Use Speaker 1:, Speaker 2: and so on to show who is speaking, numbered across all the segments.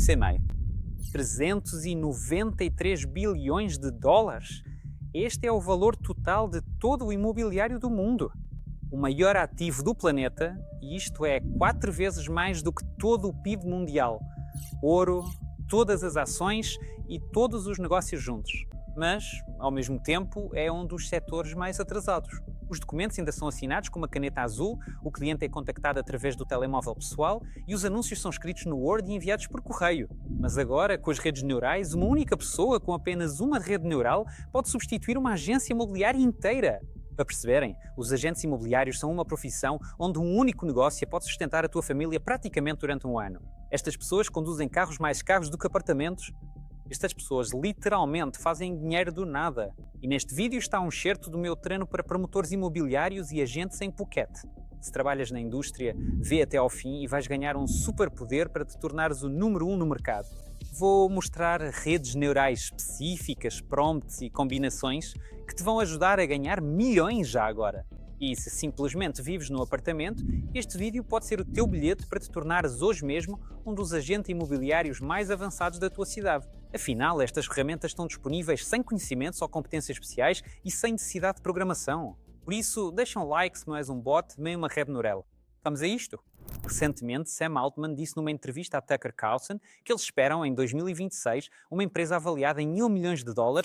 Speaker 1: pensei meio. 393 bilhões de dólares? Este é o valor total de todo o imobiliário do mundo. O maior ativo do planeta, e isto é 4 vezes mais do que todo o PIB mundial. Ouro, todas as ações e todos os negócios juntos. Mas, ao mesmo tempo, é um dos setores mais atrasados. Os documentos ainda são assinados com uma caneta azul, o cliente é contactado através do telemóvel pessoal e os anúncios são escritos no Word e enviados por correio. Mas agora, com as redes neurais, uma única pessoa com apenas uma rede neural pode substituir uma agência imobiliária inteira. Para perceberem, os agentes imobiliários são uma profissão onde um único negócio pode sustentar a tua família praticamente durante um ano. Estas pessoas conduzem carros mais caros do que apartamentos. Estas pessoas literalmente fazem dinheiro do nada. E neste vídeo está um excerto do meu treino para promotores imobiliários e agentes em Phuket. Se trabalhas na indústria, vê até ao fim e vais ganhar um superpoder para te tornares o número 1 no mercado. Vou mostrar redes neurais específicas, prompts e combinações que te vão ajudar a ganhar milhões já agora. E se simplesmente vives no apartamento, este vídeo pode ser o teu bilhete para te tornares hoje mesmo um dos agentes imobiliários mais avançados da tua cidade. Afinal, estas ferramentas estão disponíveis sem conhecimentos ou competências especiais e sem necessidade de programação. Por isso, deixa um like se não és um bot, nem uma rede neural. Vamos a isto? Recentemente, Sam Altman disse numa entrevista à Tucker Carlson que eles esperam, em 2026, uma empresa avaliada em $1.000 milhões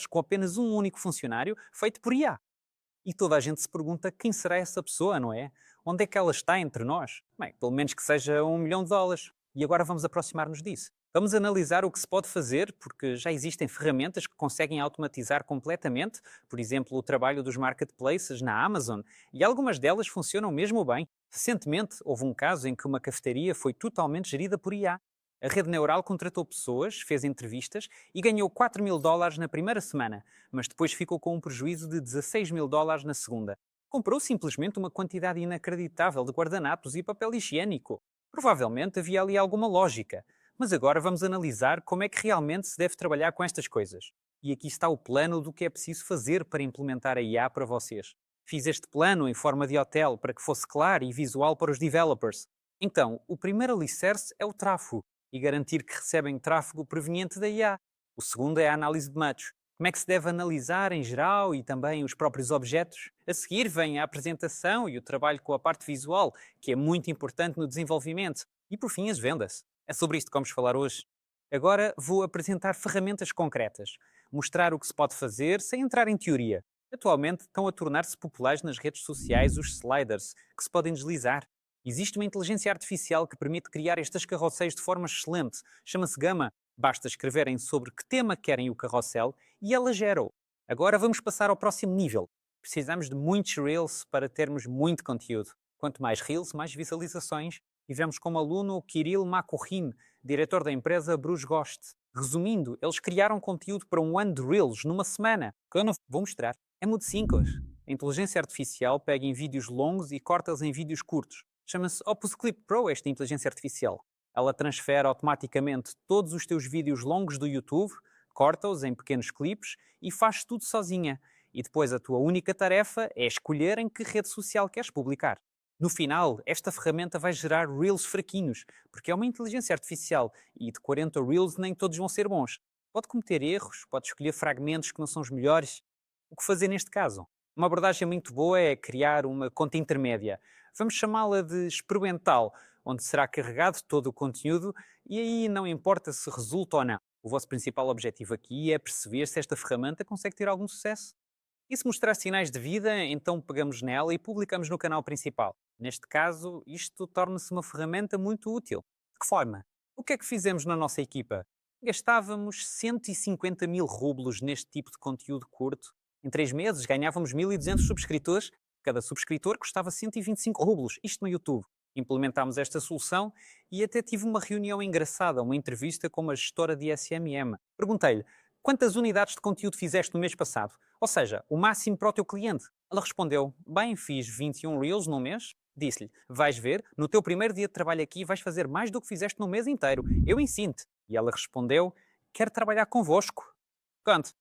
Speaker 1: com apenas um único funcionário, feito por IA. E toda a gente se pergunta quem será essa pessoa, não é? Onde é que ela está entre nós? Bem, pelo menos que seja $1 milhão. E agora vamos aproximar-nos disso. Vamos analisar o que se pode fazer, porque já existem ferramentas que conseguem automatizar completamente, por exemplo, o trabalho dos marketplaces na Amazon, e algumas delas funcionam mesmo bem. Recentemente, houve um caso em que uma cafetaria foi totalmente gerida por IA. A rede neural contratou pessoas, fez entrevistas e ganhou $4 mil na primeira semana, mas depois ficou com um prejuízo de $16 mil na segunda. Comprou simplesmente uma quantidade inacreditável de guardanapos e papel higiênico. Provavelmente havia ali alguma lógica. Mas agora vamos analisar como é que realmente se deve trabalhar com estas coisas. E aqui está o plano do que é preciso fazer para implementar a IA para vocês. Fiz este plano em forma de hotel para que fosse claro e visual para os developers. Então, o primeiro alicerce é o tráfego e garantir que recebem tráfego proveniente da IA. O segundo é a análise de match. Como é que se deve analisar em geral e também os próprios objetos? A seguir vem a apresentação e o trabalho com a parte visual, que é muito importante no desenvolvimento. E por fim, as vendas. É sobre isto que vamos falar hoje. Agora vou apresentar ferramentas concretas, mostrar o que se pode fazer sem entrar em teoria. Atualmente estão a tornar-se populares nas redes sociais os sliders, que se podem deslizar. Existe uma inteligência artificial que permite criar estes carrosséis de forma excelente. Chama-se Gama. Basta escreverem sobre que tema querem o carrossel e ela gera-o. Agora vamos passar ao próximo nível. Precisamos de muitos Reels para termos muito conteúdo. Quanto mais Reels, mais visualizações. E vemos como aluno o Kirill Makurin, diretor da empresa Bruce Ghost. Resumindo, eles criaram conteúdo para um ano de Reels numa semana, que eu não vou mostrar. É muito simples. A inteligência artificial pega em vídeos longos e corta-os em vídeos curtos. Chama-se Opus Clip Pro esta inteligência artificial. Ela transfere automaticamente todos os teus vídeos longos do YouTube, corta-os em pequenos clipes e faz tudo sozinha. E depois a tua única tarefa é escolher em que rede social queres publicar. No final, esta ferramenta vai gerar Reels fraquinhos, porque é uma inteligência artificial e de 40 Reels nem todos vão ser bons. Pode cometer erros, pode escolher fragmentos que não são os melhores. O que fazer neste caso? Uma abordagem muito boa é criar uma conta intermédia. Vamos chamá-la de experimental, onde será carregado todo o conteúdo e aí não importa se resulta ou não. O vosso principal objetivo aqui é perceber se esta ferramenta consegue ter algum sucesso. E se mostrar sinais de vida, então pegamos nela e publicamos no canal principal. Neste caso, isto torna-se uma ferramenta muito útil. De que forma? O que é que fizemos na nossa equipa? Gastávamos 150 mil rublos neste tipo de conteúdo curto. Em 3 meses ganhávamos 1.200 subscritores. Cada subscritor custava 125 rublos, isto no YouTube. Implementámos esta solução e até tive uma reunião engraçada, uma entrevista com uma gestora de SMM. Perguntei-lhe, quantas unidades de conteúdo fizeste no mês passado? Ou seja, o máximo para o teu cliente. Ela respondeu, bem, fiz 21 Reels no mês. Disse-lhe, vais ver, no teu primeiro dia de trabalho aqui vais fazer mais do que fizeste no mês inteiro. Eu ensino-te. E ela respondeu, quero trabalhar convosco. Conte.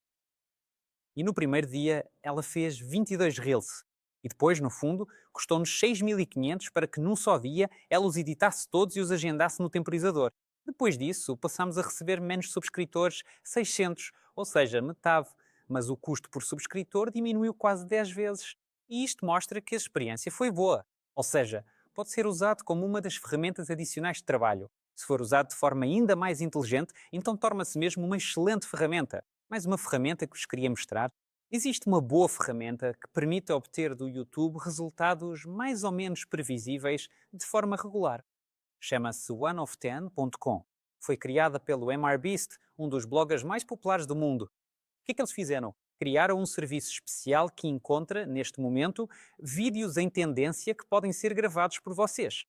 Speaker 1: E no primeiro dia ela fez 22 Reels. E depois, no fundo, custou-nos 6.500 para que num só dia ela os editasse todos e os agendasse no temporizador. Depois disso, passamos a receber menos subscritores, 600, ou seja, metade, mas o custo por subscritor diminuiu quase 10 vezes. E isto mostra que a experiência foi boa, ou seja, pode ser usado como uma das ferramentas adicionais de trabalho. Se for usado de forma ainda mais inteligente, então torna-se mesmo uma excelente ferramenta. Mais uma ferramenta que vos queria mostrar. Existe uma boa ferramenta que permite obter do YouTube resultados mais ou menos previsíveis de forma regular. Chama-se oneof10.com. Foi criada pelo MrBeast, um dos bloggers mais populares do mundo. O que é que eles fizeram? Criaram um serviço especial que encontra, neste momento, vídeos em tendência que podem ser gravados por vocês.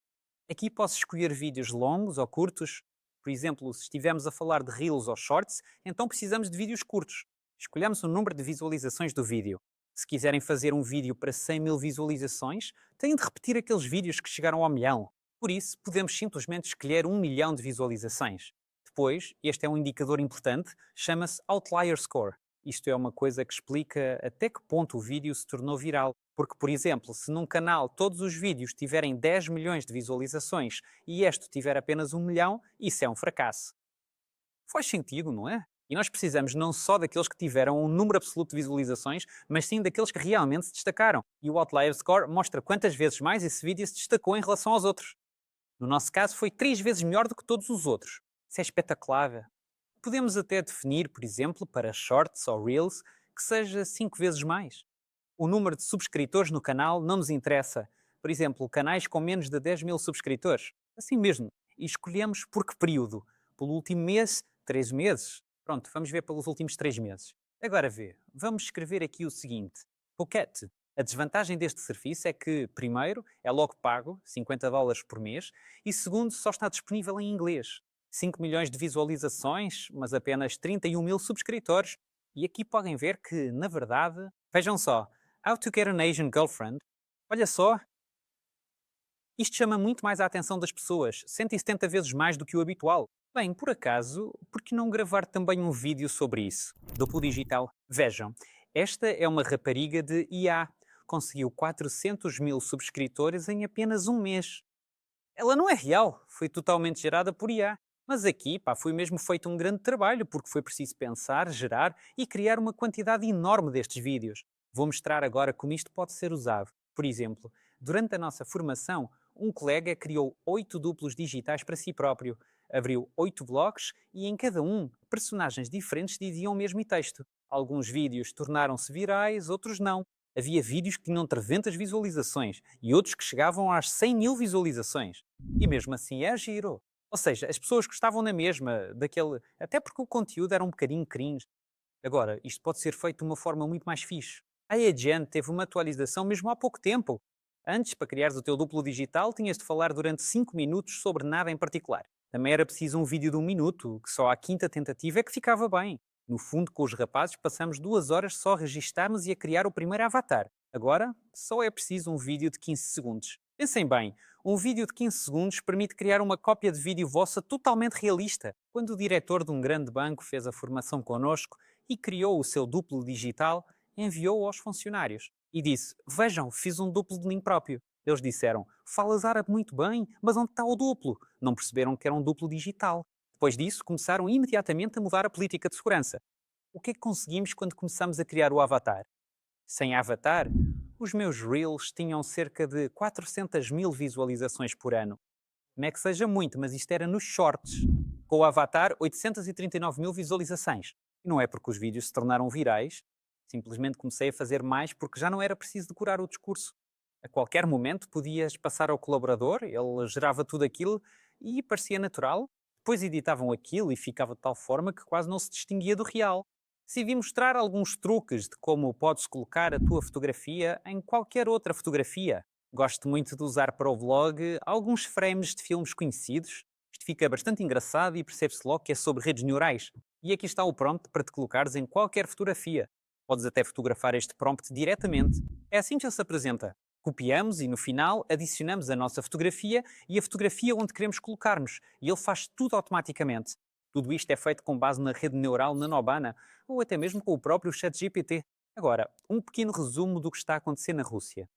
Speaker 1: Aqui posso escolher vídeos longos ou curtos. Por exemplo, se estivermos a falar de Reels ou Shorts, então precisamos de vídeos curtos. Escolhemos o número de visualizações do vídeo. Se quiserem fazer um vídeo para 100 mil visualizações, têm de repetir aqueles vídeos que chegaram ao milhão. Por isso, podemos simplesmente escolher 1 milhão de visualizações. Depois, este é um indicador importante, chama-se Outlier Score. Isto é uma coisa que explica até que ponto o vídeo se tornou viral. Porque, por exemplo, se num canal todos os vídeos tiverem 10 milhões de visualizações e este tiver apenas 1 milhão, isso é um fracasso. Faz sentido, não é? E nós precisamos não só daqueles que tiveram um número absoluto de visualizações, mas sim daqueles que realmente se destacaram. E o Outlier Score mostra quantas vezes mais esse vídeo se destacou em relação aos outros. No nosso caso, foi 3 vezes melhor do que todos os outros. Isso é espetacular. Podemos até definir, por exemplo, para Shorts ou Reels, que seja 5 vezes mais. O número de subscritores no canal não nos interessa. Por exemplo, canais com menos de 10 mil subscritores. Assim mesmo. E escolhemos por que período? Pelo último mês? 3 meses? Pronto, vamos ver pelos últimos 3 meses. Agora vê, vamos escrever aqui o seguinte. Pocket. A desvantagem deste serviço é que, primeiro, é logo pago, $50 por mês, e segundo, só está disponível em inglês. 5 milhões de visualizações, mas apenas 31 mil subscritores. E aqui podem ver que, na verdade, vejam só, How to Get an Asian Girlfriend. Olha só, isto chama muito mais a atenção das pessoas, 170 vezes mais do que o habitual. Bem, por acaso, por que não gravar também um vídeo sobre isso? Duplo digital. Vejam, esta é uma rapariga de IA. Conseguiu 400 mil subscritores em apenas um mês. Ela não é real, foi totalmente gerada por IA. Mas aqui, foi mesmo feito um grande trabalho, porque foi preciso pensar, gerar e criar uma quantidade enorme destes vídeos. Vou mostrar agora como isto pode ser usado. Por exemplo, durante a nossa formação, um colega criou 8 duplos digitais para si próprio. Abriu 8 blogs e em cada um, personagens diferentes diziam o mesmo texto. Alguns vídeos tornaram-se virais, outros não. Havia vídeos que tinham 300 visualizações e outros que chegavam às 100 mil visualizações. E mesmo assim é giro. Ou seja, as pessoas gostavam na mesma daquele... Até porque o conteúdo era um bocadinho cringe. Agora, isto pode ser feito de uma forma muito mais fixe. A Agen teve uma atualização mesmo há pouco tempo. Antes, para criares o teu duplo digital, tinhas de falar durante 5 minutos sobre nada em particular. Também era preciso um vídeo de 1 minuto, que só à quinta tentativa é que ficava bem. No fundo, com os rapazes, passamos 2 horas só a registarmos e a criar o primeiro avatar. Agora, só é preciso um vídeo de 15 segundos. Pensem bem, um vídeo de 15 segundos permite criar uma cópia de vídeo vossa totalmente realista. Quando o diretor de um grande banco fez a formação connosco e criou o seu duplo digital, enviou-o aos funcionários e disse: "Vejam, fiz um duplo de mim próprio." Eles disseram: "Falas árabe muito bem, mas onde está o duplo?" Não perceberam que era um duplo digital. Depois disso, começaram imediatamente a mudar a política de segurança. O que é que conseguimos quando começamos a criar o avatar? Sem avatar, os meus Reels tinham cerca de 400 mil visualizações por ano. Não é que seja muito, mas isto era nos shorts. Com o avatar, 839 mil visualizações. E não é porque os vídeos se tornaram virais, simplesmente comecei a fazer mais porque já não era preciso decorar o discurso. A qualquer momento podias passar ao colaborador, ele gerava tudo aquilo e parecia natural. Depois editavam aquilo e ficava de tal forma que quase não se distinguia do real. Decidi mostrar alguns truques de como podes colocar a tua fotografia em qualquer outra fotografia. Gosto muito de usar para o vlog alguns frames de filmes conhecidos. Isto fica bastante engraçado e percebe-se logo que é sobre redes neurais. E aqui está o prompt para te colocares em qualquer fotografia. Podes até fotografar este prompt diretamente. É assim que ele se apresenta. Copiamos e no final adicionamos a nossa fotografia e a fotografia onde queremos colocar-nos. E ele faz tudo automaticamente. Tudo isto é feito com base na rede neural Nanobana ou até mesmo com o próprio ChatGPT. Agora, um pequeno resumo do que está a acontecer na Rússia.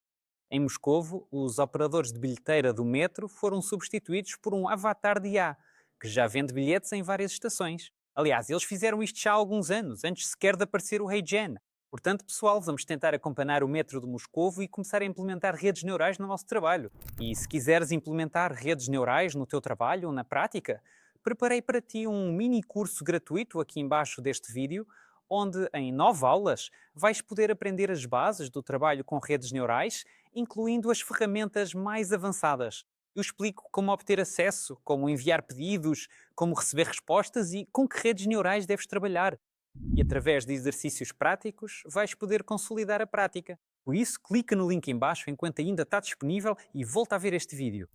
Speaker 1: Em Moscovo, os operadores de bilheteira do metro foram substituídos por um avatar de IA, que já vende bilhetes em várias estações. Aliás, eles fizeram isto já há alguns anos, antes sequer de aparecer o HeyGen. Portanto, pessoal, vamos tentar acompanhar o metro de Moscovo e começar a implementar redes neurais no nosso trabalho. E se quiseres implementar redes neurais no teu trabalho ou na prática, preparei para ti um mini curso gratuito aqui embaixo deste vídeo, onde em 9 aulas vais poder aprender as bases do trabalho com redes neurais, incluindo as ferramentas mais avançadas. Eu explico como obter acesso, como enviar pedidos, como receber respostas e com que redes neurais deves trabalhar. E através de exercícios práticos vais poder consolidar a prática. Por isso, clica no link em baixo enquanto ainda está disponível e volta a ver este vídeo.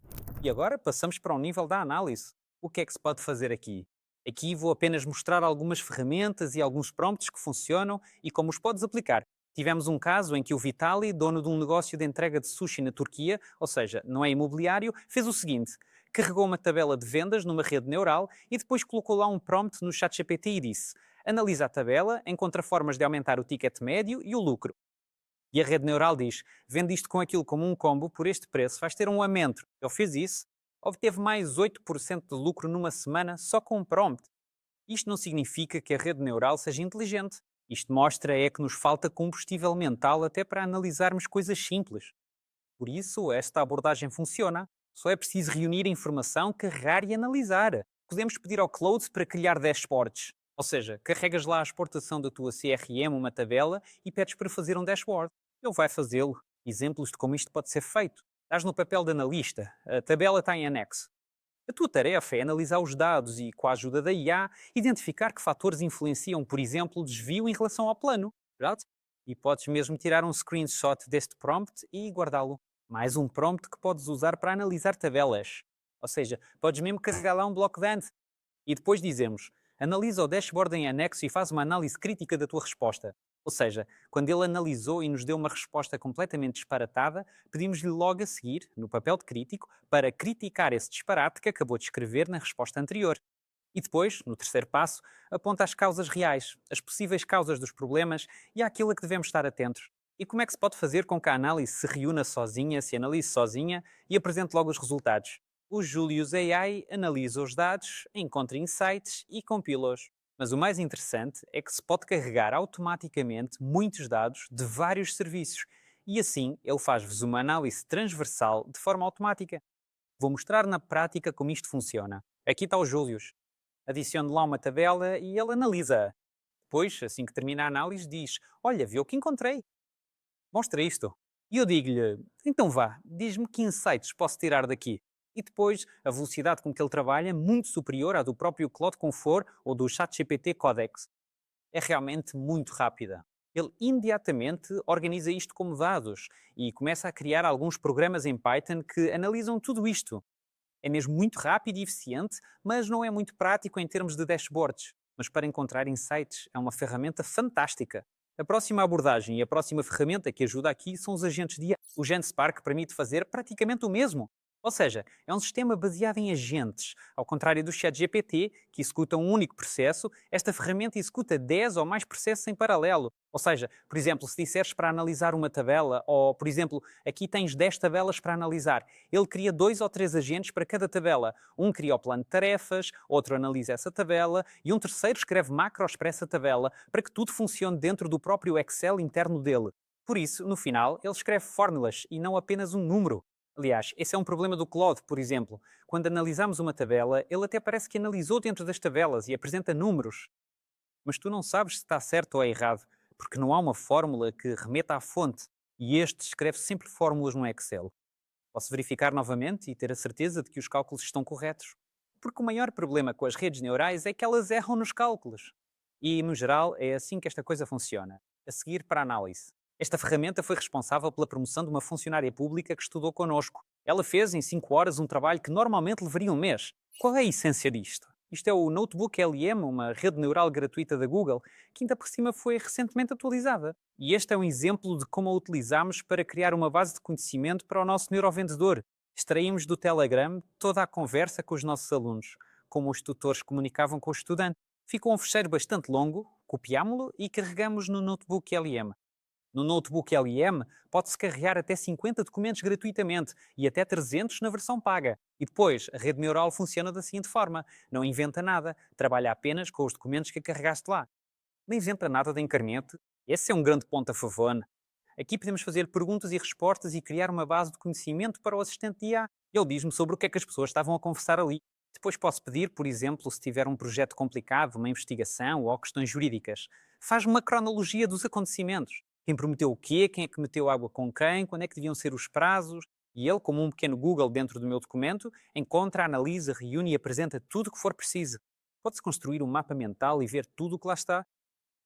Speaker 1: E agora passamos para o nível da análise. O que é que se pode fazer aqui? Aqui vou apenas mostrar algumas ferramentas e alguns prompts que funcionam e como os podes aplicar. Tivemos um caso em que o Vitali, dono de um negócio de entrega de sushi na Turquia, ou seja, não é imobiliário, fez o seguinte: carregou uma tabela de vendas numa rede neural e depois colocou lá um prompt no ChatGPT e disse: analisa a tabela, encontra formas de aumentar o ticket médio e o lucro. E a rede neural diz: vende isto com aquilo como um combo por este preço, vais ter um aumento. Ele fez isso, obteve mais 8% de lucro numa semana só com um prompt. Isto não significa que a rede neural seja inteligente. Isto mostra é que nos falta combustível mental até para analisarmos coisas simples. Por isso, esta abordagem funciona. Só é preciso reunir informação, carregar e analisar. Podemos pedir ao Cloud para criar dashboards. Ou seja, carregas lá a exportação da tua CRM, uma tabela, e pedes para fazer um dashboard. Ele vai fazê-lo. Exemplos de como isto pode ser feito. Estás no papel de analista. A tabela está em anexo. A tua tarefa é analisar os dados e, com a ajuda da IA, identificar que fatores influenciam, por exemplo, o desvio em relação ao plano. Verdade? E podes mesmo tirar um screenshot deste prompt e guardá-lo. Mais um prompt que podes usar para analisar tabelas. Ou seja, podes mesmo carregar lá um bloco de Ant. E depois dizemos: analisa o dashboard em anexo e faz uma análise crítica da tua resposta. Ou seja, quando ele analisou e nos deu uma resposta completamente disparatada, pedimos-lhe logo a seguir, no papel de crítico, para criticar esse disparate que acabou de escrever na resposta anterior. E depois, no terceiro passo, aponta as causas reais, as possíveis causas dos problemas e àquilo a que devemos estar atentos. E como é que se pode fazer com que a análise se reúna sozinha, se analise sozinha e apresente logo os resultados? O Julius AI analisa os dados, encontra insights e compila-os. Mas o mais interessante é que se pode carregar automaticamente muitos dados de vários serviços e assim ele faz-vos uma análise transversal de forma automática. Vou mostrar na prática como isto funciona. Aqui está o Julius. Adiciono lá uma tabela e ele analisa-a. Depois, assim que termina a análise, diz: olha, viu o que encontrei? Mostra isto. E eu digo-lhe: então vá, diz-me que insights posso tirar daqui. E depois, a velocidade com que ele trabalha é muito superior à do próprio Claude Confort ou do ChatGPT Codex. É realmente muito rápida. Ele imediatamente organiza isto como dados e começa a criar alguns programas em Python que analisam tudo isto. É mesmo muito rápido e eficiente, mas não é muito prático em termos de dashboards. Mas para encontrar insights é uma ferramenta fantástica. A próxima abordagem e a próxima ferramenta que ajuda aqui são os agentes de IA. O GenSpark permite fazer praticamente o mesmo. Ou seja, é um sistema baseado em agentes. Ao contrário do ChatGPT, que executa um único processo, esta ferramenta executa 10 ou mais processos em paralelo. Ou seja, por exemplo, se disseres para analisar uma tabela, ou, por exemplo, aqui tens 10 tabelas para analisar, ele cria 2 ou 3 agentes para cada tabela. Um cria o plano de tarefas, outro analisa essa tabela e um terceiro escreve macros para essa tabela, para que tudo funcione dentro do próprio Excel interno dele. Por isso, no final, ele escreve fórmulas e não apenas um número. Aliás, esse é um problema do Claude, por exemplo. Quando analisamos uma tabela, ele até parece que analisou dentro das tabelas e apresenta números. Mas tu não sabes se está certo ou é errado, porque não há uma fórmula que remeta à fonte e este escreve sempre fórmulas no Excel. Posso verificar novamente e ter a certeza de que os cálculos estão corretos. Porque o maior problema com as redes neurais é que elas erram nos cálculos. E, no geral, é assim que esta coisa funciona. A seguir para a análise. Esta ferramenta foi responsável pela promoção de uma funcionária pública que estudou connosco. Ela fez em 5 horas um trabalho que normalmente levaria um mês. Qual é a essência disto? Isto é o Notebook LM, uma rede neural gratuita da Google, que ainda por cima foi recentemente atualizada. E este é um exemplo de como a utilizamos para criar uma base de conhecimento para o nosso neurovendedor. Extraímos do Telegram toda a conversa com os nossos alunos, como os tutores comunicavam com o estudante. Ficou um fecheiro bastante longo, copiámo-lo e carregamos no Notebook LM. No notebook LM, pode-se carregar até 50 documentos gratuitamente e até 300 na versão paga. E depois, a rede neural funciona da seguinte forma: não inventa nada, trabalha apenas com os documentos que carregaste lá. Não inventa nada da internet. Esse é um grande ponto a favor. Aqui podemos fazer perguntas e respostas e criar uma base de conhecimento para o assistente de IA. Ele diz-me sobre o que é que as pessoas estavam a conversar ali. Depois posso pedir, por exemplo, se tiver um projeto complicado, uma investigação ou questões jurídicas. Faz uma cronologia dos acontecimentos. Quem prometeu o quê, quem é que meteu água com quem, quando é que deviam ser os prazos. E ele, como um pequeno Google dentro do meu documento, encontra, analisa, reúne e apresenta tudo o que for preciso. Pode-se construir um mapa mental e ver tudo o que lá está.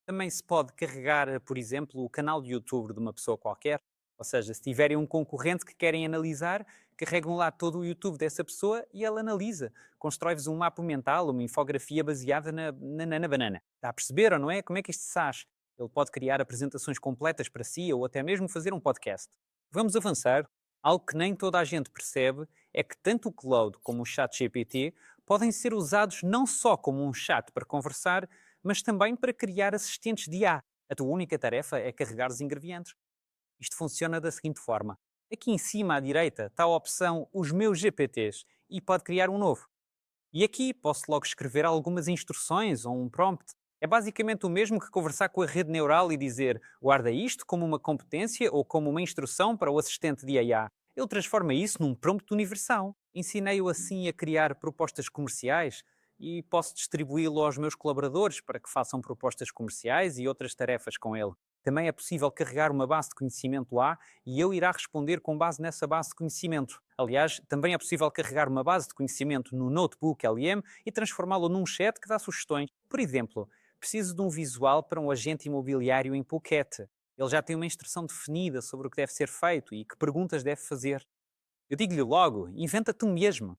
Speaker 1: Também se pode carregar, por exemplo, o canal de YouTube de uma pessoa qualquer. Ou seja, se tiverem um concorrente que querem analisar, carregam lá todo o YouTube dessa pessoa e ela analisa. Constrói-vos um mapa mental, uma infografia baseada na banana. Está a perceber ou não é? Como é que isto se faz? Ele pode criar apresentações completas para si ou até mesmo fazer um podcast. Vamos avançar. Algo que nem toda a gente percebe é que tanto o Claude como o ChatGPT podem ser usados não só como um chat para conversar, mas também para criar assistentes de IA. A tua única tarefa é carregar os ingredientes. Isto funciona da seguinte forma. Aqui em cima à direita está a opção Os meus GPTs e pode criar um novo. E aqui posso logo escrever algumas instruções ou um prompt. É basicamente o mesmo que conversar com a rede neural e dizer guarda isto como uma competência ou como uma instrução para o assistente de IA. Ele transforma isso num prompt universal. Ensinei-o assim a criar propostas comerciais e posso distribuí-lo aos meus colaboradores para que façam propostas comerciais e outras tarefas com ele. Também é possível carregar uma base de conhecimento lá e eu irá responder com base nessa base de conhecimento. Aliás, também é possível carregar uma base de conhecimento no notebook LM e transformá-lo num chat que dá sugestões. Por exemplo, preciso de um visual para um agente imobiliário em Phuket. Ele já tem uma instrução definida sobre o que deve ser feito e que perguntas deve fazer. Eu digo-lhe logo, inventa tu mesmo.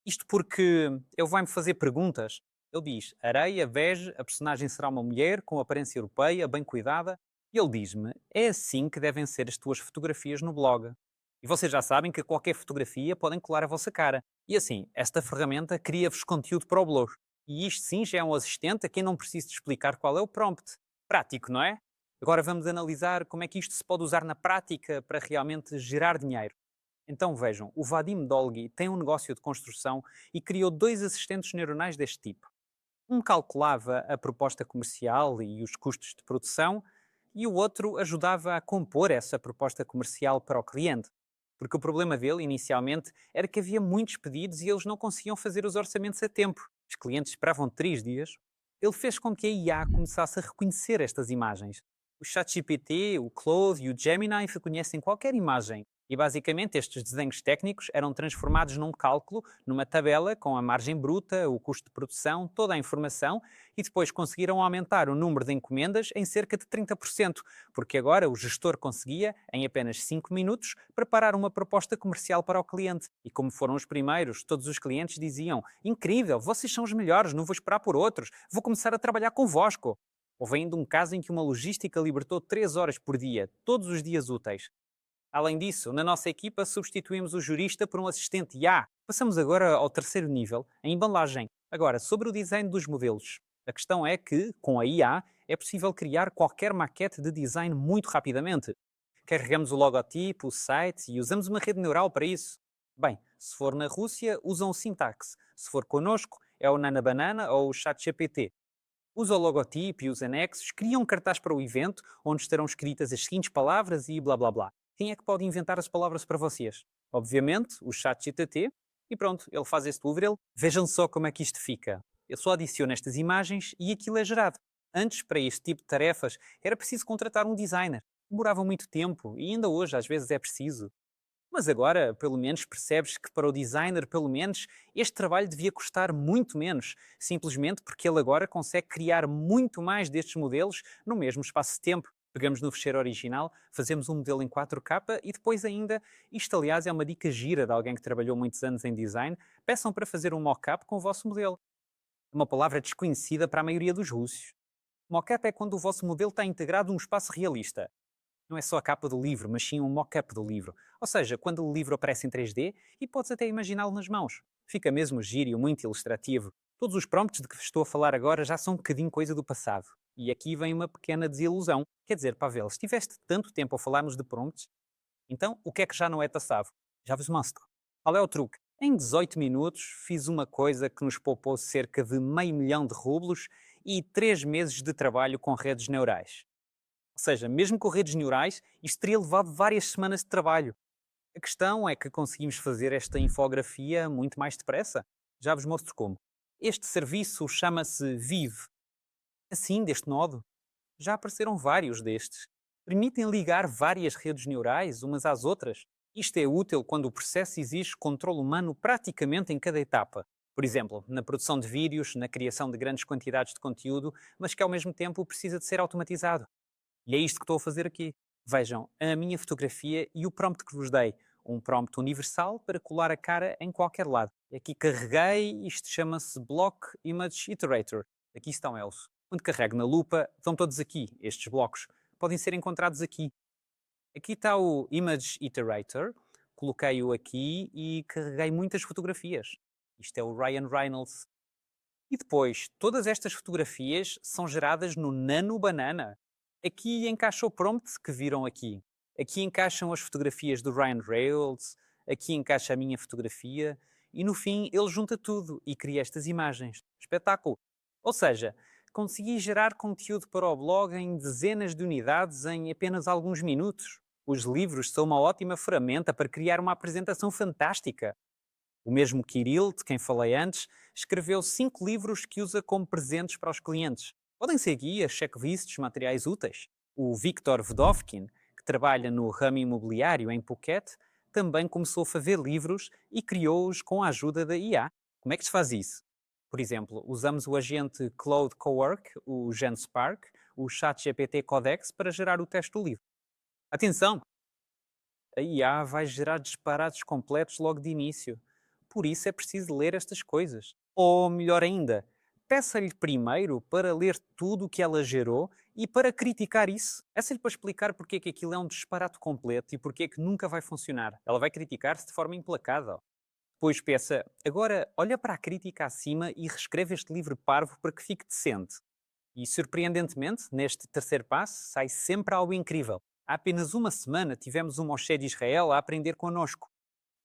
Speaker 1: Isto porque ele vai-me fazer perguntas. Ele diz, areia, bege, a personagem será uma mulher com aparência europeia, bem cuidada. E ele diz-me, é assim que devem ser as tuas fotografias no blog. E vocês já sabem que a qualquer fotografia podem colar a vossa cara. E assim, esta ferramenta cria-vos conteúdo para o blog. E isto sim já é um assistente a quem não preciso de explicar qual é o prompt. Prático, não é? Agora vamos analisar como é que isto se pode usar na prática para realmente gerar dinheiro. Então vejam, o Vadim Dolgi tem um negócio de construção e criou dois assistentes neuronais deste tipo. Um calculava a proposta comercial e os custos de produção e o outro ajudava a compor essa proposta comercial para o cliente. Porque o problema dele, inicialmente, era que havia muitos pedidos e eles não conseguiam fazer os orçamentos a tempo. Os clientes esperavam 3 dias. Ele fez com que a IA começasse a reconhecer estas imagens. O ChatGPT, o Claude e o Gemini reconhecem qualquer imagem. E basicamente estes desenhos técnicos eram transformados num cálculo, numa tabela com a margem bruta, o custo de produção, toda a informação e depois conseguiram aumentar o número de encomendas em cerca de 30%, porque agora o gestor conseguia, em apenas 5 minutos, preparar uma proposta comercial para o cliente. E como foram os primeiros, todos os clientes diziam: incrível, vocês são os melhores, não vou esperar por outros, vou começar a trabalhar convosco. Houve ainda um caso em que uma logística libertou 3 horas por dia, todos os dias úteis. Além disso, na nossa equipa substituímos o jurista por um assistente IA. Passamos agora ao terceiro nível, a embalagem. Agora, sobre o design dos modelos. A questão é que, com a IA, é possível criar qualquer maquete de design muito rapidamente. Carregamos o logotipo, o site e usamos uma rede neural para isso. Bem, se for na Rússia, usam o Syntax. Se for connosco, é o Nana Banana ou o ChatGPT. Usa o logotipo e os anexos, cria um cartaz para o evento, onde estarão escritas as seguintes palavras e blá blá blá. Quem é que pode inventar as palavras para vocês? Obviamente, o ChatGPT. E pronto, ele faz esse delivery. Vejam só como é que isto fica. Eu só adiciono estas imagens e aquilo é gerado. Antes, para este tipo de tarefas, era preciso contratar um designer. Demorava muito tempo e ainda hoje às vezes é preciso. Mas agora, pelo menos, percebes que para o designer, pelo menos, este trabalho devia custar muito menos, simplesmente porque ele agora consegue criar muito mais destes modelos no mesmo espaço de tempo. Pegamos no fecheiro original, fazemos um modelo em 4K e depois ainda, isto aliás é uma dica gira de alguém que trabalhou muitos anos em design, peçam para fazer um mock-up com o vosso modelo. Uma palavra desconhecida para a maioria dos russos. Mock-up é quando o vosso modelo está integrado num espaço realista. Não é só a capa do livro, mas sim um mock-up do livro. Ou seja, quando o livro aparece em 3D e podes até imaginá-lo nas mãos. Fica mesmo giro e muito ilustrativo. Todos os prompts de que estou a falar agora já são um bocadinho coisa do passado. E aqui vem uma pequena desilusão. Quer dizer, Pavel, se tiveste tanto tempo a falarmos de prompts, então o que é que já não é taçado? Já vos mostro. Qual é o truque? Em 18 minutos fiz uma coisa que nos poupou cerca de $500 000 de rublos e 3 meses de trabalho com redes neurais. Ou seja, mesmo com redes neurais, isto teria levado várias semanas de trabalho. A questão é que conseguimos fazer esta infografia muito mais depressa. Já vos mostro como. Este serviço chama-se Vive. Assim, deste modo, já apareceram vários destes. Permitem ligar várias redes neurais umas às outras. Isto é útil quando o processo exige controle humano praticamente em cada etapa. Por exemplo, na produção de vídeos, na criação de grandes quantidades de conteúdo, mas que ao mesmo tempo precisa de ser automatizado. E é isto que estou a fazer aqui. Vejam a minha fotografia e o prompt que vos dei. Um prompt universal para colar a cara em qualquer lado. Aqui carreguei, isto chama-se Block Image Iterator. Aqui estão eles. Quando carrego na lupa, estão todos aqui, estes blocos. Podem ser encontrados aqui. Aqui está o Image Iterator. Coloquei-o aqui e carreguei muitas fotografias. Isto é o Ryan Reynolds. E depois, todas estas fotografias são geradas no Nano Banana. Aqui encaixa o prompt que viram aqui. Aqui encaixam as fotografias do Ryan Reynolds, aqui encaixa a minha fotografia e no fim ele junta tudo e cria estas imagens. Espetáculo! Ou seja, consegui gerar conteúdo para o blog em dezenas de unidades em apenas alguns minutos. Os livros são uma ótima ferramenta para criar uma apresentação fantástica. O mesmo Kirill, de quem falei antes, escreveu 5 livros que usa como presentes para os clientes. Podem ser guias, checklists, materiais úteis. O Viktor Vdovkin, que trabalha no ramo imobiliário em Phuket, também começou a fazer livros e criou-os com a ajuda da IA. Como é que se faz isso? Por exemplo, usamos o agente Cloud Cowork, o GenSpark, o ChatGPT Codex para gerar o texto do livro. Atenção! A IA vai gerar disparates completos logo de início. Por isso é preciso ler estas coisas. Ou melhor ainda, peça-lhe primeiro para ler tudo o que ela gerou e para criticar isso. Peça-lhe para explicar porque é que aquilo é um disparate completo e porque é que nunca vai funcionar. Ela vai criticar-se de forma implacável. Depois peça, agora olha para a crítica acima e reescreve este livro parvo para que fique decente. E surpreendentemente, neste terceiro passo, sai sempre algo incrível. Há apenas uma semana tivemos um Moshe de Israel a aprender connosco.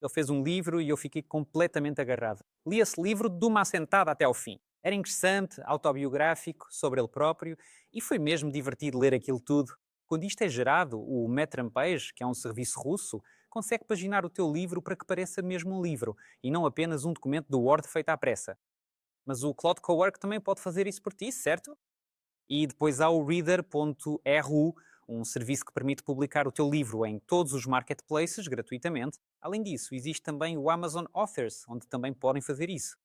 Speaker 1: Ele fez um livro e eu fiquei completamente agarrado. Li esse livro de uma assentada até ao fim. Era interessante, autobiográfico, sobre ele próprio, e foi mesmo divertido ler aquilo tudo. Quando isto é gerado, o Metrumpage, que é um serviço russo, consegue paginar o teu livro para que pareça mesmo um livro, e não apenas um documento do Word feito à pressa. Mas o Cloud Cowork também pode fazer isso por ti, certo? E depois há o Reader.ru, um serviço que permite publicar o teu livro em todos os marketplaces gratuitamente. Além disso, existe também o Amazon Authors, onde também podem fazer isso.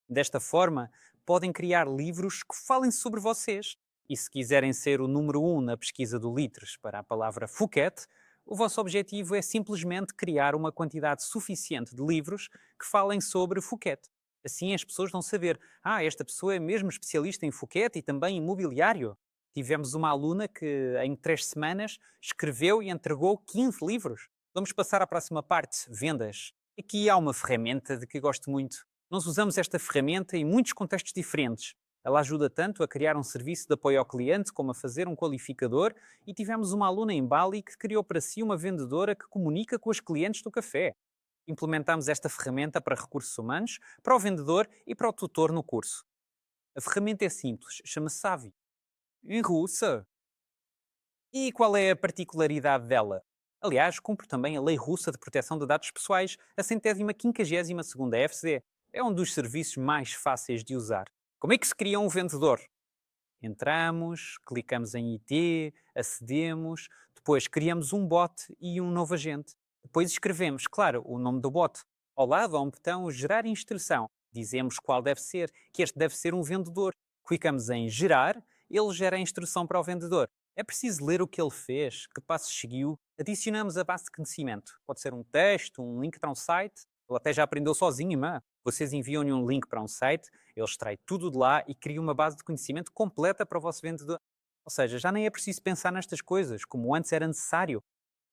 Speaker 1: Desta forma, podem criar livros que falem sobre vocês. E se quiserem ser o número 1 na pesquisa do Litres para a palavra Phuket, o vosso objetivo é simplesmente criar uma quantidade suficiente de livros que falem sobre Phuket. Assim as pessoas vão saber, esta pessoa é mesmo especialista em Phuket e também em imobiliário. Tivemos uma aluna que, em 3 semanas, escreveu e entregou 15 livros. Vamos passar à próxima parte, vendas. Aqui há uma ferramenta de que gosto muito. Nós usamos esta ferramenta em muitos contextos diferentes. Ela ajuda tanto a criar um serviço de apoio ao cliente como a fazer um qualificador e tivemos uma aluna em Bali que criou para si uma vendedora que comunica com os clientes do café. Implementamos esta ferramenta para recursos humanos, para o vendedor e para o tutor no curso. A ferramenta é simples, chama-se Savi. Em russa. E qual é a particularidade dela? Aliás, cumpre também a Lei Russa de Proteção de Dados Pessoais, a 152ª FZ. É um dos serviços mais fáceis de usar. Como é que se cria um vendedor? Entramos, clicamos em IT, acedemos, depois criamos um bot e um novo agente. Depois escrevemos, claro, o nome do bot. Ao lado há um botão Gerar instrução. Dizemos qual deve ser, que este deve ser um vendedor. Clicamos em Gerar, ele gera a instrução para o vendedor. É preciso ler o que ele fez, que passos seguiu. Adicionamos a base de conhecimento. Pode ser um texto, um link para um site. Ele até já aprendeu sozinho, mas vocês enviam-lhe um link para um site, ele extrai tudo de lá e cria uma base de conhecimento completa para o vosso vendedor. Ou seja, já nem é preciso pensar nestas coisas, como antes era necessário.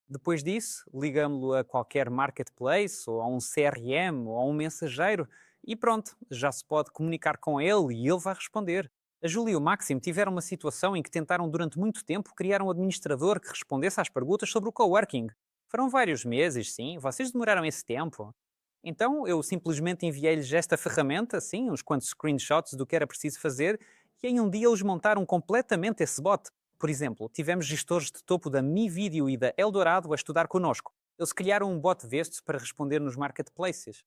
Speaker 1: Depois disso, ligamos-lo a qualquer marketplace, ou a um CRM, ou a um mensageiro, E pronto, já se pode comunicar com ele e ele vai responder. A Júlia e o Máximo tiveram uma situação em que tentaram durante muito tempo criar um administrador que respondesse às perguntas sobre o coworking. Foram vários meses, sim, vocês demoraram esse tempo. Então eu simplesmente enviei-lhes esta ferramenta, sim, uns quantos screenshots do que era preciso fazer, e em um dia eles montaram completamente esse bot. Por exemplo, tivemos gestores de topo da Mi Video e da Eldorado a estudar connosco. Eles criaram um bot destes para responder nos marketplaces.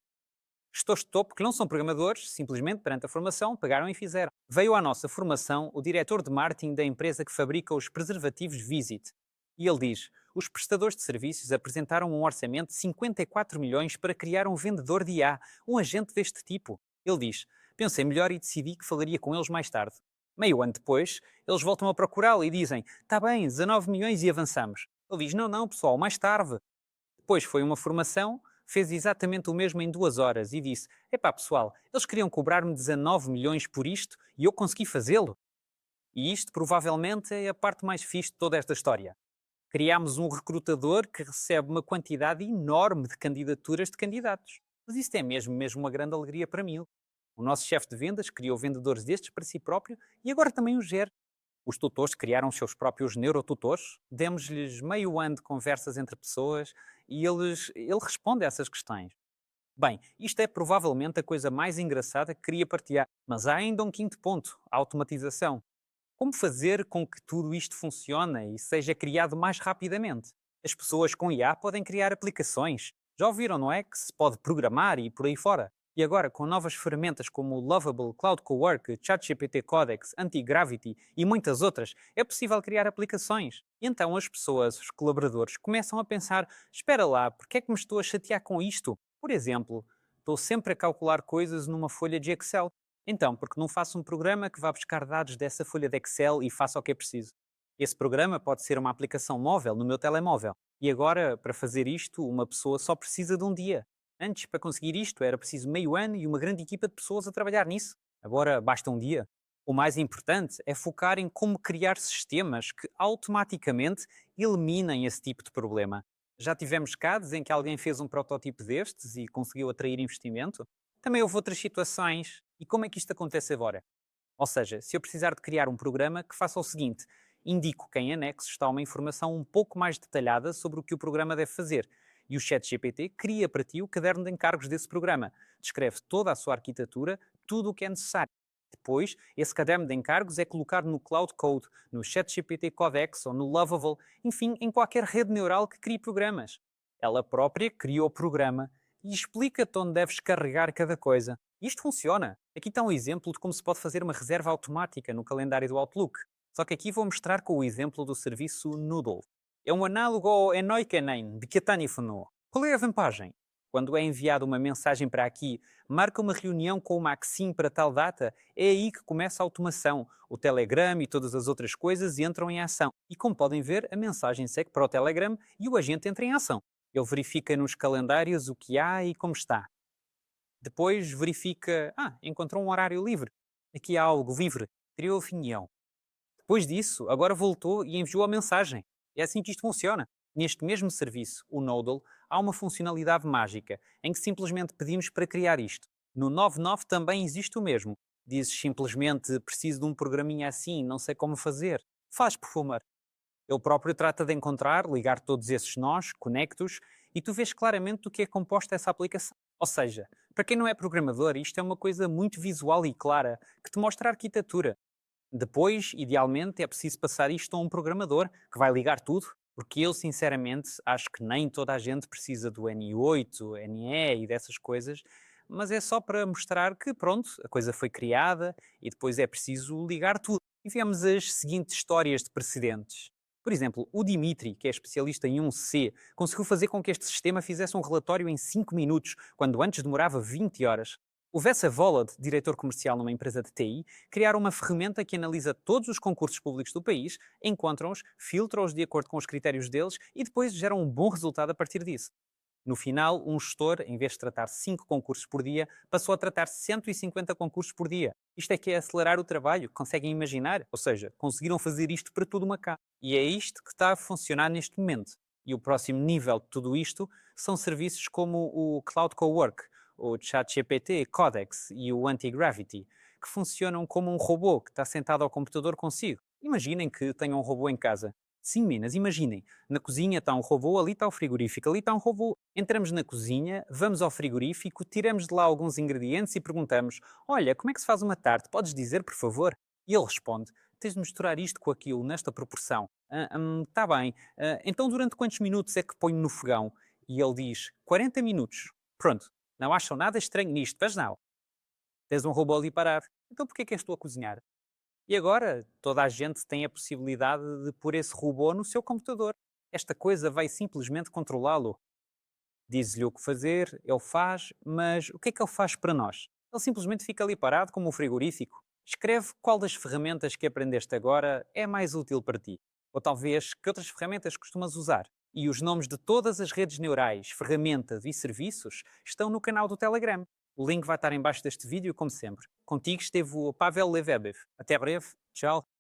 Speaker 1: Gestores de topo que não são programadores, simplesmente perante a formação, pegaram e fizeram. Veio à nossa formação o diretor de marketing da empresa que fabrica os preservativos Visit. E ele diz: os prestadores de serviços apresentaram um orçamento de 54 milhões para criar um vendedor de IA, um agente deste tipo. Ele diz: pensei melhor e decidi que falaria com eles mais tarde. Meio ano depois, eles voltam a procurá-lo e dizem: está bem, 19 milhões e avançamos. Ele diz: não, não, pessoal, mais tarde. Depois foi uma formação, fez exatamente o mesmo em 2 horas e disse: epá pessoal, eles queriam cobrar-me 19 milhões por isto e eu consegui fazê-lo. E isto provavelmente é a parte mais fixe de toda esta história. Criámos um recrutador que recebe uma quantidade enorme de candidaturas de candidatos. Mas isto é mesmo uma grande alegria para mim. O nosso chefe de vendas criou vendedores destes para si próprio e agora também os gera. Os tutores criaram os seus próprios neurotutores, demos-lhes meio ano de conversas entre pessoas e ele responde a essas questões. Bem, isto é provavelmente a coisa mais engraçada que queria partilhar, mas há ainda um quinto ponto, a automatização. Como fazer com que tudo isto funcione e seja criado mais rapidamente? As pessoas com IA podem criar aplicações. Já ouviram, não é? Que se pode programar e por aí fora. E agora, com novas ferramentas como o Lovable, Cloud Cowork, ChatGPT Codex, Anti-Gravity e muitas outras, é possível criar aplicações. E então as pessoas, os colaboradores, começam a pensar: espera lá, porque é que me estou a chatear com isto? Por exemplo, estou sempre a calcular coisas numa folha de Excel. Então, porque não faço um programa que vá buscar dados dessa folha de Excel e faça o que é preciso? Esse programa pode ser uma aplicação móvel no meu telemóvel. E agora, para fazer isto, uma pessoa só precisa de um dia. Antes, para conseguir isto, era preciso meio ano e uma grande equipa de pessoas a trabalhar nisso. Agora, basta um dia. O mais importante é focar em como criar sistemas que automaticamente eliminem esse tipo de problema. Já tivemos casos em que alguém fez um protótipo destes e conseguiu atrair investimento. Também houve outras situações. E como é que isto acontece agora? Ou seja, se eu precisar de criar um programa que faça o seguinte: indico que em anexo está uma informação um pouco mais detalhada sobre o que o programa deve fazer. E o ChatGPT cria para ti o caderno de encargos desse programa. Descreve toda a sua arquitetura, tudo o que é necessário. Depois, esse caderno de encargos é colocado no Cloud Code, no ChatGPT Codex ou no Lovable, enfim, em qualquer rede neural que crie programas. Ela própria cria o programa e explica-te onde deves carregar cada coisa. Isto funciona. Aqui está um exemplo de como se pode fazer uma reserva automática no calendário do Outlook. Só que aqui vou mostrar com o exemplo do serviço Noodle. É um análogo ao Enoikenen, de que a Tânia falou. Qual é a vantagem? Quando é enviada uma mensagem para aqui, marca uma reunião com o Maxim para tal data, é aí que começa a automação. O Telegram e todas as outras coisas entram em ação. E como podem ver, a mensagem segue para o Telegram e o agente entra em ação. Ele verifica nos calendários o que há e como está. Depois verifica, encontrou um horário livre. Aqui há algo livre. Criou a reunião. Depois disso, agora voltou e enviou a mensagem. É assim que isto funciona. Neste mesmo serviço, o Noodle, há uma funcionalidade mágica, em que simplesmente pedimos para criar isto. No 99 também existe o mesmo. Dizes simplesmente: preciso de um programinha assim, não sei como fazer. Faz, por favor. Ele próprio trata de encontrar, ligar todos esses nós, conectos, e tu vês claramente do que é composta essa aplicação. Ou seja, para quem não é programador, isto é uma coisa muito visual e clara, que te mostra a arquitetura. Depois, idealmente, é preciso passar isto a um programador, que vai ligar tudo, porque eu, sinceramente, acho que nem toda a gente precisa do NI8, NE e dessas coisas, mas é só para mostrar que, pronto, a coisa foi criada e depois é preciso ligar tudo. E vemos as seguintes histórias de precedentes. Por exemplo, o Dimitri, que é especialista em 1C, conseguiu fazer com que este sistema fizesse um relatório em 5 minutos, quando antes demorava 20 horas. O Vesa Volod, diretor comercial numa empresa de TI, criaram uma ferramenta que analisa todos os concursos públicos do país, encontra-os, filtra-os de acordo com os critérios deles e depois gera um bom resultado a partir disso. No final, um gestor, em vez de tratar 5 concursos por dia, passou a tratar 150 concursos por dia. Isto é que é acelerar o trabalho, conseguem imaginar? Ou seja, conseguiram fazer isto para tudo uma cá. E é isto que está a funcionar neste momento. E o próximo nível de tudo isto são serviços como o Cloud Cowork, o ChatGPT, Codex e o Anti-Gravity, que funcionam como um robô que está sentado ao computador consigo. Imaginem que tenham um robô em casa. Sim, meninas, imaginem. Na cozinha está um robô, ali está o frigorífico, ali está um robô. Entramos na cozinha, vamos ao frigorífico, tiramos de lá alguns ingredientes e perguntamos: Olha, como é que se faz uma tarte? Podes dizer, por favor? E ele responde: Tens de misturar isto com aquilo, nesta proporção. Tá bem. Então, durante quantos minutos é que ponho no fogão? E ele diz: 40 minutos. Pronto. Não acham nada estranho nisto, pois não? Tens um robô ali parado. Então, porquê que és tu a cozinhar? E agora toda a gente tem a possibilidade de pôr esse robô no seu computador. Esta coisa vai simplesmente controlá-lo. Diz-lhe o que fazer, ele faz, mas o que é que ele faz para nós? Ele simplesmente fica ali parado como um frigorífico. Escreve qual das ferramentas que aprendeste agora é mais útil para ti. Ou talvez que outras ferramentas costumas usar. E os nomes de todas as redes neurais, ferramentas e serviços estão no canal do Telegram. O link vai estar em baixo deste vídeo, como sempre. Contigo esteve o Pavel Levebev. Até breve. Tchau.